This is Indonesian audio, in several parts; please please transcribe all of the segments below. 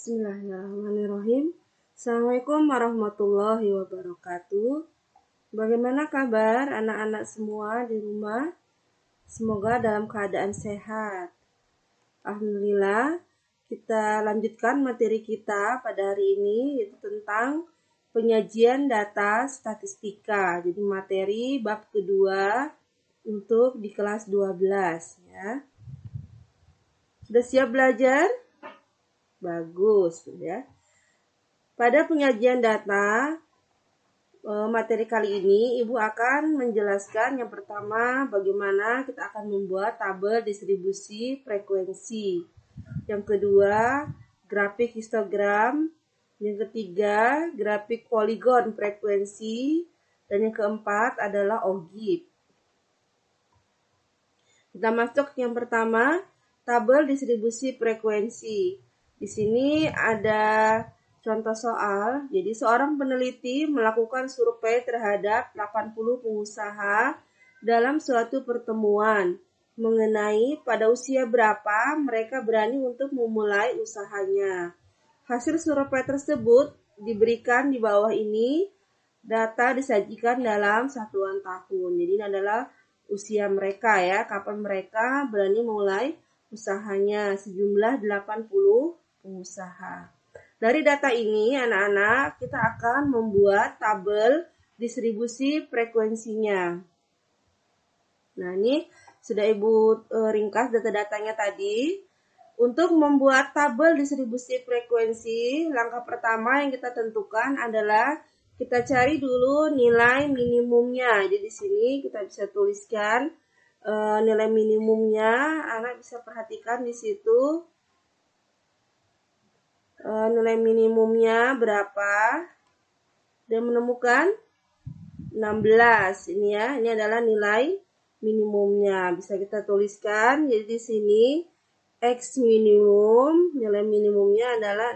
Bismillahirrahmanirrahim. Assalamualaikum warahmatullahi wabarakatuh. Bagaimana kabar anak-anak semua di rumah? Semoga dalam keadaan sehat. Alhamdulillah, kita lanjutkan materi kita pada hari ini, yaitu tentang penyajian data statistika. Jadi materi bab kedua untuk di kelas 12 ya. Sudah siap belajar? Bagus ya. Pada penyajian data materi kali ini Ibu akan menjelaskan yang pertama bagaimana kita akan membuat tabel distribusi frekuensi. Yang kedua, grafik histogram. Yang ketiga, grafik poligon frekuensi. Dan yang keempat adalah OGIF. Kita masuk yang pertama, tabel distribusi frekuensi. Di sini ada contoh soal. Jadi seorang peneliti melakukan survei terhadap 80 pengusaha dalam suatu pertemuan mengenai pada usia berapa mereka berani untuk memulai usahanya. Hasil survei tersebut diberikan di bawah ini. Data disajikan dalam satuan tahun. Jadi ini adalah usia mereka ya, kapan mereka berani mulai usahanya, sejumlah 80 pengusaha. Dari data ini anak-anak kita akan membuat tabel distribusi frekuensinya. Nah ini sudah Ibu ringkas data-datanya tadi. Untuk membuat tabel distribusi frekuensi, langkah pertama yang kita tentukan adalah kita cari dulu nilai minimumnya. Jadi di sini kita bisa tuliskan nilai minimumnya. Anak bisa perhatikan di situ. Nilai minimumnya berapa dan menemukan 16 ini ya, ini adalah nilai minimumnya, bisa kita tuliskan. Jadi di sini X minimum, nilai minimumnya adalah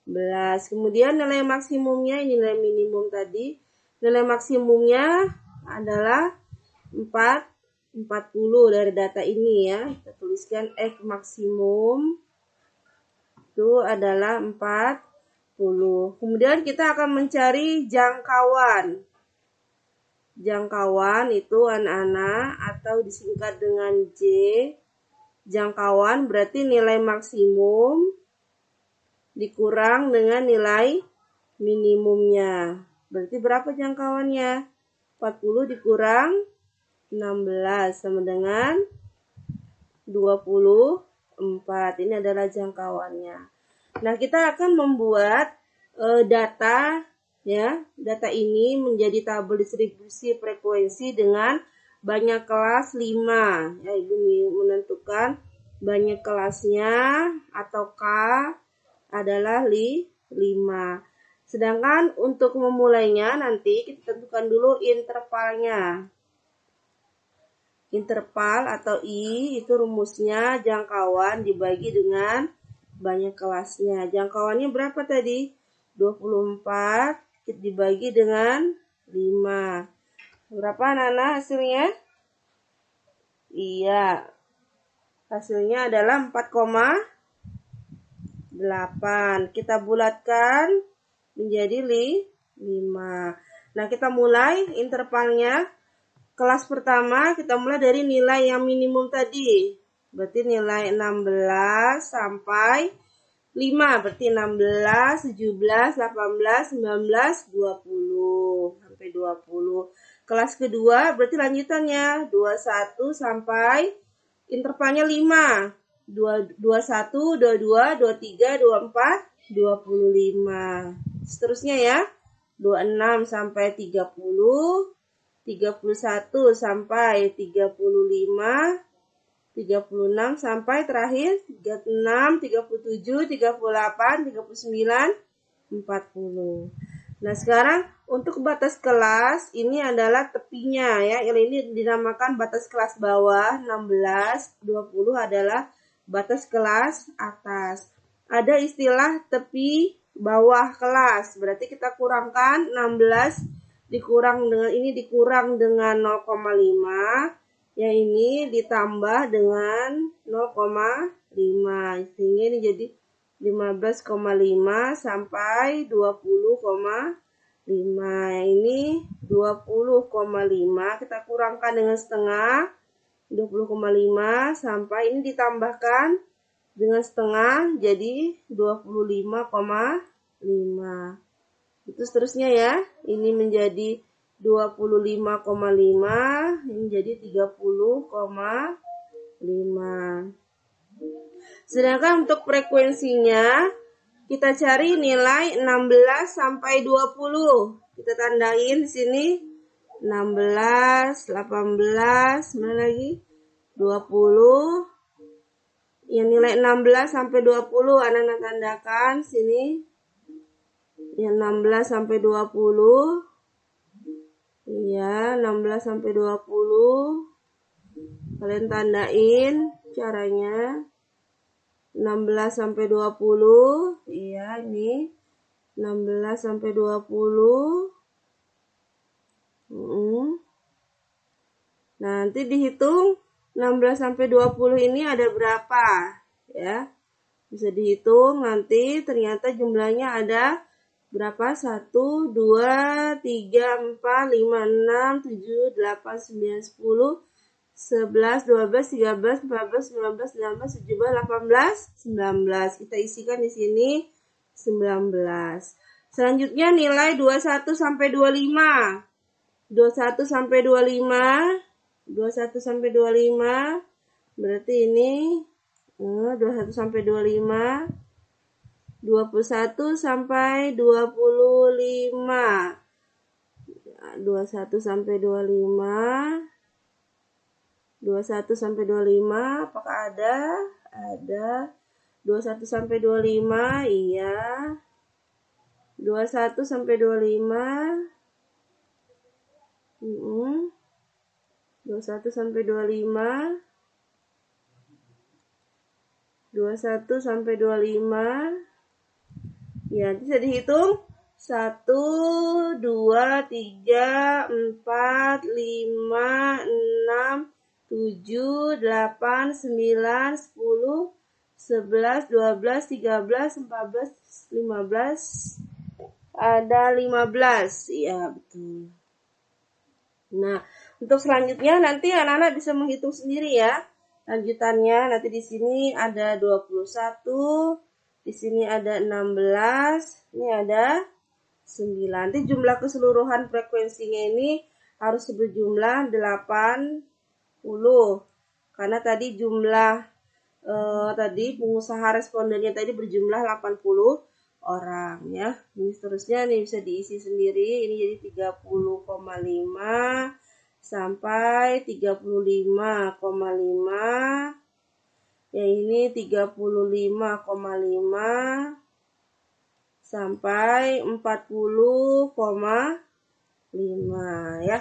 16. Kemudian nilai maksimumnya, ini nilai minimum tadi, nilai maksimumnya adalah 40 dari data ini ya, kita tuliskan X maksimum itu adalah 40. Kemudian kita akan mencari jangkauan. Jangkauan itu anak-anak atau disingkat dengan J. Jangkauan berarti nilai maksimum dikurang dengan nilai minimumnya. Berarti berapa jangkauannya? 40 dikurang 16 sama dengan 24. Ini adalah jangkauannya. Nah, kita akan membuat data ya. Data ini menjadi tabel distribusi frekuensi dengan banyak kelas 5. Ya, Ibu menentukan banyak kelasnya atau K adalah 5. Sedangkan untuk memulainya nanti kita tentukan dulu intervalnya. Interval atau I itu rumusnya jangkauan dibagi dengan banyak kelasnya. Jangkauannya berapa tadi? 24 dibagi dengan 5. Berapa anak-anak hasilnya? Iya. Hasilnya adalah 4,8. Kita bulatkan menjadi 5. Nah, kita mulai intervalnya. Kelas pertama kita mulai dari nilai yang minimum tadi. Berarti nilai 16 sampai 5. Berarti 16, 17, 18, 19, 20. Sampai 20. Kelas kedua berarti lanjutannya. 21 sampai intervalnya 5. 21, 22, 23, 24, 25. Seterusnya ya. 26 sampai 30. 31 sampai 35, 36 sampai terakhir 36, 37, 38, 39, 40. Nah, sekarang untuk batas kelas ini adalah tepinya ya. Ini dinamakan batas kelas bawah, 16, 20 adalah batas kelas atas. Ada istilah tepi bawah kelas. Berarti kita kurangkan 16 dikurang dengan 0,5, yang ini ditambah dengan 0,5 sehingga ini jadi 15,5 sampai 20,5. Ini 20,5 kita kurangkan dengan setengah, 20,5 sampai ini ditambahkan dengan setengah jadi 25,5. Itu seterusnya ya. Ini menjadi 25,5, ini jadi 30,5. Sedangkan untuk frekuensinya kita cari nilai 16 sampai 20. Kita tandain di sini 16, 18, mana lagi? 20. Yang nilai 16 sampai 20 anak-anak tandakan sini. Yang 16 sampai 20. Iya, 16 sampai 20. Kalian tandain caranya. 16 sampai 20. Iya, ini 16 sampai 20. Nanti dihitung 16 sampai 20 ini ada berapa ya. Bisa dihitung nanti ternyata jumlahnya ada berapa? 1, 2, 3, 4, 5, 6, 7, 8, 9, 10, 11, 12, 13, 14, 15, 16, 17, 18, 19. Kita isikan di sini 19. Selanjutnya nilai 21 sampai 25. 21 sampai 25. 21 sampai 25. Berarti ini 21 sampai 25. 21 sampai 25. 21 sampai 25. 21 sampai 25. Apakah ada? Ada. 21 sampai 25. Iya. 21 sampai 25. 21 sampai 25. 21 sampai 25. Ya, bisa dihitung 1, 2, 3, 4, 5, 6, 7, 8, 9, 10, 11, 12, 13, 14, 15. Ada 15. Iya, betul. Nah, untuk selanjutnya nanti anak-anak bisa menghitung sendiri ya. Lanjutannya nanti di sini ada 21, di sini ada 16, ini ada 9. Nanti jumlah keseluruhan frekuensinya ini harus berjumlah 80. Karena tadi jumlah pengusaha respondennya tadi berjumlah 80 orang ya. Ini seterusnya nih bisa diisi sendiri. Ini jadi 30,5 sampai 35,5. Yang ini 35,5 sampai 40,5 ya.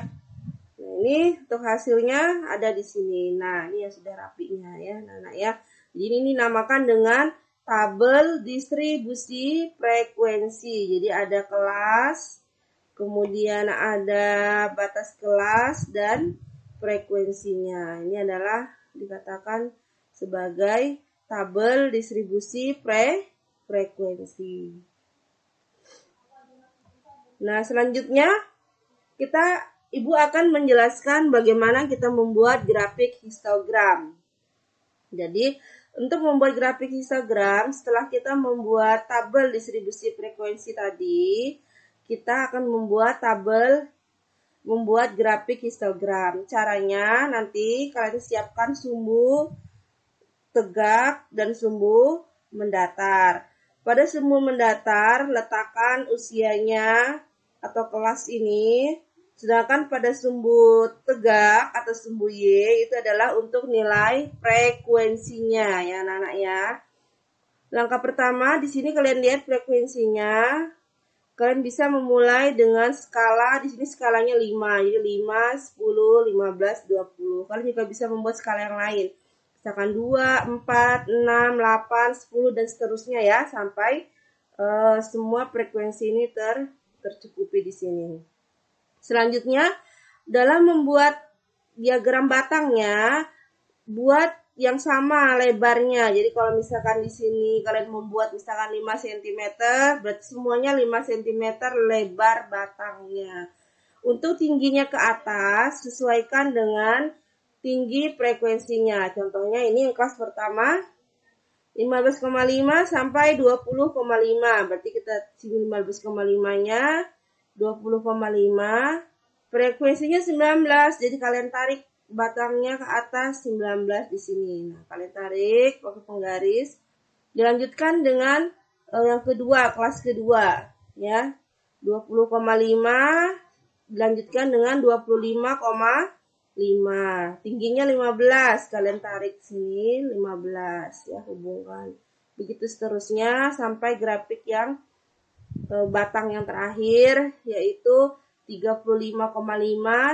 Nah, ini untuk hasilnya ada di sini. Nah, ini yang sudah rapinya ya, anak-anak ya. Jadi ini dinamakan dengan tabel distribusi frekuensi. Jadi ada kelas, kemudian ada batas kelas dan frekuensinya. Ini adalah dikatakan sebagai tabel distribusi frekuensi. Nah, selanjutnya Ibu akan menjelaskan bagaimana kita membuat grafik histogram. Jadi, untuk membuat grafik histogram, setelah kita membuat tabel distribusi frekuensi tadi, kita akan membuat grafik histogram. Caranya nanti kalian siapkan sumbu tegak dan sumbu mendatar. Pada sumbu mendatar, letakkan usianya atau kelas ini. Sedangkan pada sumbu tegak atau sumbu Y itu adalah untuk nilai frekuensinya ya anak-anak ya. Langkah pertama di sini kalian lihat frekuensinya. Kalian bisa memulai dengan skala, di sini skalanya 5. Jadi 5, 10, 15, 20. Kalian juga bisa membuat skala yang lain. Misalkan 2, 4, 6, 8, 10 dan seterusnya ya sampai semua frekuensi ini tercukupi di sini. Selanjutnya, dalam membuat diagram batangnya, buat yang sama lebarnya. Jadi kalau misalkan di sini kalian membuat misalkan 5 cm, berarti semuanya 5 cm lebar batangnya. Untuk tingginya ke atas, sesuaikan dengan tinggi frekuensinya. Contohnya ini yang kelas pertama 15,5 sampai 20,5. Berarti kita sini 15,5-nya, 20,5. Frekuensinya 19. Jadi kalian tarik batangnya ke atas 19 di sini. Nah, kalian tarik pakai penggaris. Dilanjutkan dengan yang kedua, kelas kedua, ya. 20,5 dilanjutkan dengan 25,5. Tingginya 15. Kalian tarik sini 15 ya, hubungkan. Begitu seterusnya sampai grafik yang batang yang terakhir yaitu 35,5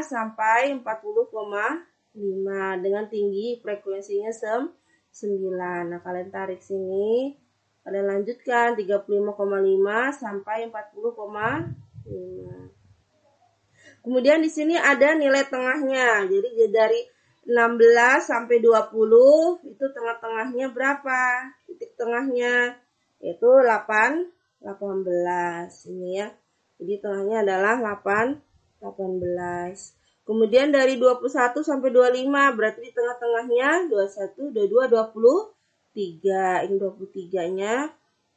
sampai 40,5 dengan tinggi frekuensinya 9. Nah, kalian tarik sini. Kalian lanjutkan 35,5 sampai 40,5. Kemudian di sini ada nilai tengahnya. Jadi dari 16 sampai 20 itu tengah-tengahnya berapa? Titik tengahnya yaitu 18 ini ya. Jadi tengahnya adalah 18. Kemudian dari 21 sampai 25 berarti di tengah-tengahnya 21, 22, 23. Ini 23-nya.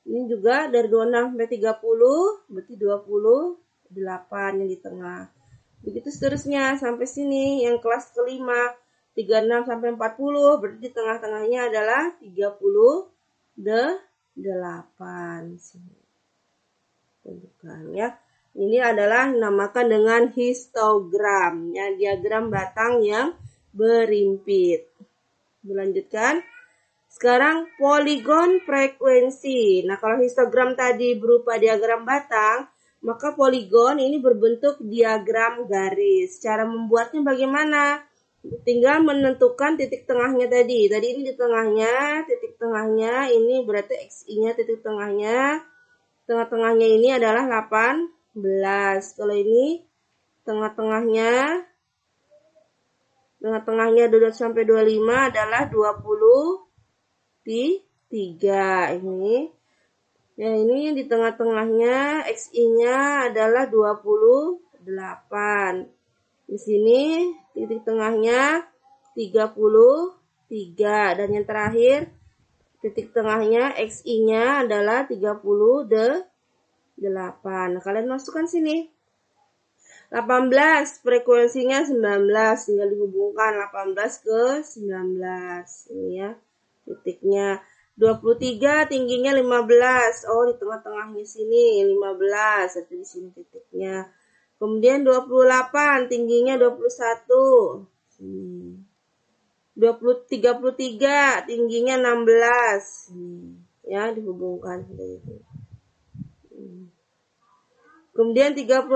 Ini juga dari 26 sampai 30 berarti 28 yang di tengah. Begitu seterusnya sampai sini yang kelas kelima 36 sampai 40 berarti di tengah-tengahnya adalah 38 sini. Tunjukkan ya. Ini adalah dinamakan dengan histogram, ya, diagram batang yang berimpit. Dilanjutkan. Sekarang poligon frekuensi. Nah, kalau histogram tadi berupa diagram batang, maka poligon ini berbentuk diagram garis. Cara membuatnya bagaimana? Tinggal menentukan titik tengahnya tadi. Tadi ini di tengahnya, titik tengahnya ini berarti XI-nya titik tengahnya. Tengah-tengahnya ini adalah 18. Kalau ini tengah-tengahnya 22 sampai 25 adalah 23 ini. Ya, ini di tengah-tengahnya XI-nya adalah 28. Di sini titik tengahnya 33 dan yang terakhir titik tengahnya XI-nya adalah 38. Nah, kalian masukkan sini. 18 frekuensinya 19, tinggal dihubungkan 18 ke 19. Ini ya titiknya. 23 tingginya 15. Oh, di tengah-tengahnya sini 15, atau di sini titiknya. Kemudian 28 tingginya 21. Sini. 33 tingginya 16. Ya, dihubungkan seperti itu. Kemudian 38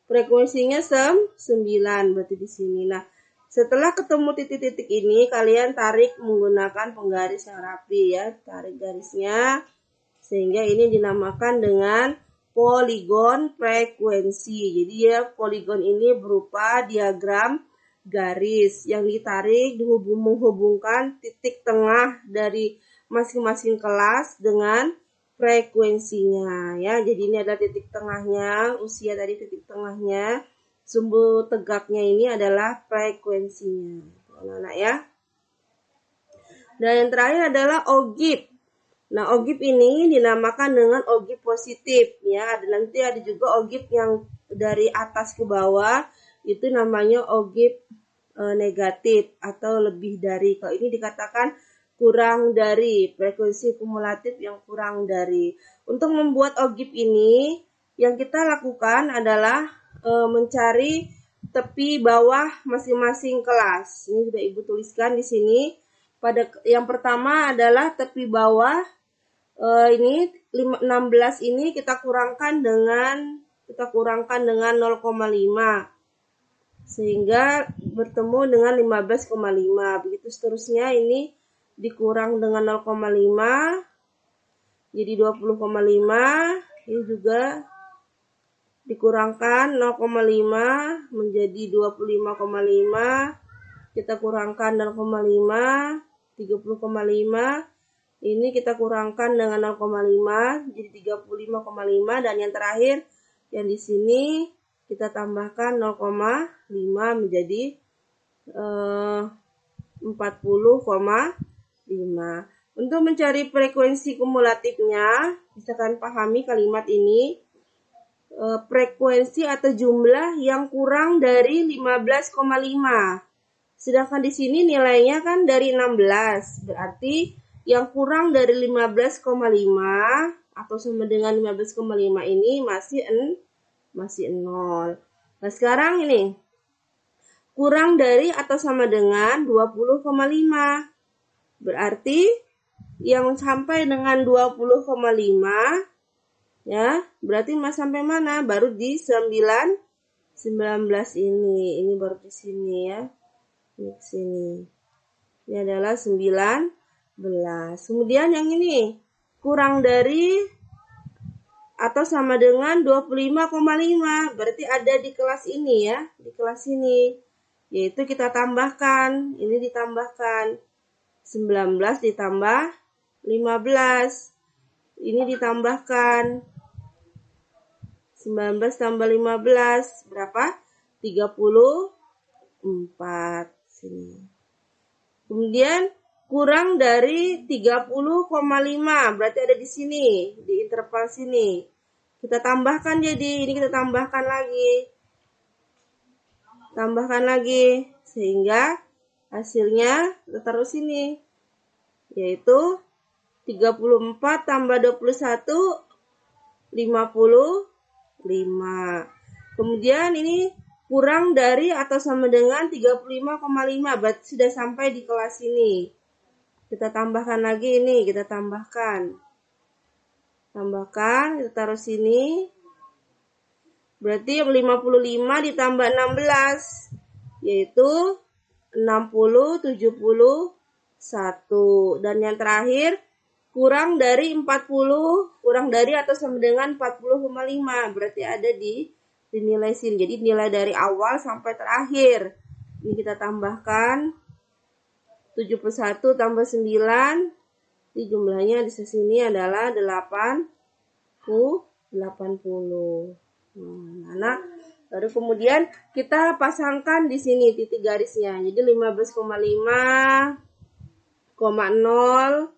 frekuensinya 9 berarti di sini. Nah, setelah ketemu titik-titik ini, kalian tarik menggunakan penggaris yang rapi ya. Tarik garisnya sehingga ini dinamakan dengan poligon frekuensi. Jadi ya, poligon ini berupa diagram garis yang ditarik menghubungkan titik tengah dari masing-masing kelas dengan frekuensinya ya. Jadi ini adalah titik tengahnya, usia tadi titik tengahnya, sumbu tegaknya ini adalah frekuensinya. Anak-anak ya. Dan yang terakhir adalah ogib. Nah, ogib ini dinamakan dengan ogib positif ya. Dan nanti ada juga ogib yang dari atas ke bawah itu namanya ogib negatif atau lebih dari. Kalau ini dikatakan kurang dari, frekuensi kumulatif yang kurang dari. Untuk membuat ogib ini, yang kita lakukan adalah mencari tepi bawah masing-masing kelas. Ini sudah Ibu tuliskan di sini. Pada yang pertama adalah tepi bawah. Ini 16 ini kita kurangkan dengan 0,5. Sehingga bertemu dengan 15,5. Begitu seterusnya ini dikurang dengan 0,5 jadi 20,5. Ini juga dikurangkan 0,5 menjadi 25,5. kita kurangkan 0,5, 30,5. Ini kita kurangkan dengan 0,5, jadi 35,5. Dan yang terakhir, yang di sini kita tambahkan 0,5 menjadi 40,5. Untuk mencari frekuensi kumulatifnya, bisa kalian pahami kalimat ini. Frekuensi atau jumlah yang kurang dari 15,5. Sedangkan di sini nilainya kan dari 16. Berarti yang kurang dari 15,5 atau sama dengan 15,5 ini masih 0. Nah, sekarang ini kurang dari atau sama dengan 20,5. Berarti yang sampai dengan 20,5 ya, berarti mas sampai mana? Baru di 19 ini. Ini baru di sini ya. Ini ke sini. Ini adalah 19. Kemudian yang ini kurang dari atau sama dengan 25,5. Berarti ada di kelas ini ya, di kelas ini. Yaitu kita tambahkan, ini ditambahkan 19 ditambah 15. Ini ditambahkan 19 tambah 15 berapa? 34 sini. Kemudian kurang dari 30,5 berarti ada di sini, di interval sini. Kita tambahkan jadi, ini kita tambahkan lagi. Tambahkan lagi sehingga hasilnya kita taruh sini. Yaitu 34 tambah 21 55. Kemudian ini kurang dari atau sama dengan 35,5. Berarti sudah sampai di kelas ini. Kita tambahkan lagi ini, kita tambahkan. Tambahkan, kita taruh sini. Berarti 55 ditambah 16 yaitu 60, 71. Dan yang terakhir kurang dari 40, kurang dari atau sama dengan 40,5. Berarti ada di nilai sini. Jadi nilai dari awal sampai terakhir. Ini kita tambahkan 71 tambah 9. Ini jumlahnya di sini adalah 80. Nah, baru kemudian kita pasangkan di sini titik garisnya. Jadi 15,5,0.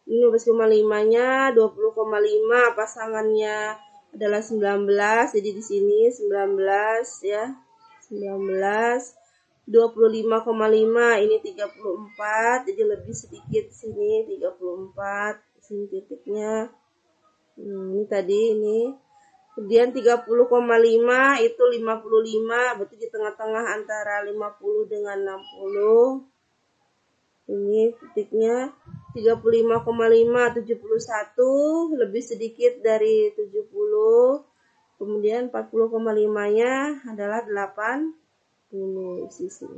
Ini 15,5-nya 20,5 pasangannya adalah 19. Jadi di sini 19 ya. 19 25,5 ini 34. Jadi lebih sedikit sini 34. Sini titiknya. Ini tadi ini. Kemudian 30,5 itu 55. Berarti di tengah-tengah antara 50 dengan 60. Ini titiknya 35,5 71 lebih sedikit dari 70. Kemudian 40,5-nya adalah 80 sisi.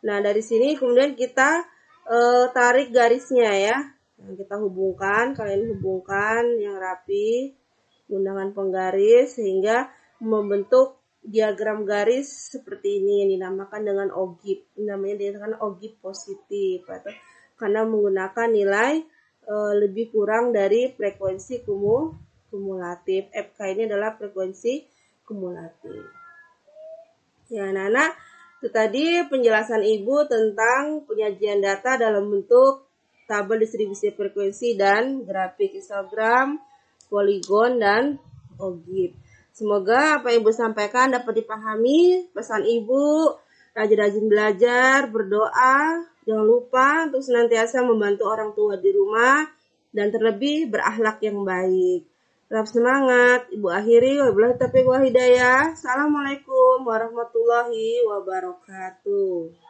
Nah, dari sini kemudian kita tarik garisnya ya. Nah, kita hubungkan, kalian hubungkan yang rapi menggunakan penggaris sehingga membentuk diagram garis seperti ini yang dinamakan dengan ogib. Namanya dinamakan ogib positif atau karena menggunakan nilai lebih kurang dari frekuensi kumulatif. FK ini adalah frekuensi kumulatif. Ya, anak-anak, itu tadi penjelasan Ibu tentang penyajian data dalam bentuk tabel distribusi frekuensi dan grafik histogram, poligon, dan ogib. Semoga apa yang Ibu sampaikan dapat dipahami. Pesan Ibu, rajin-rajin belajar, berdoa. Jangan lupa untuk senantiasa membantu orang tua di rumah. Dan terlebih berakhlak yang baik. Tetap semangat. Ibu akhiri. Wabillahi taufiq wal hidayah. Assalamualaikum warahmatullahi wabarakatuh.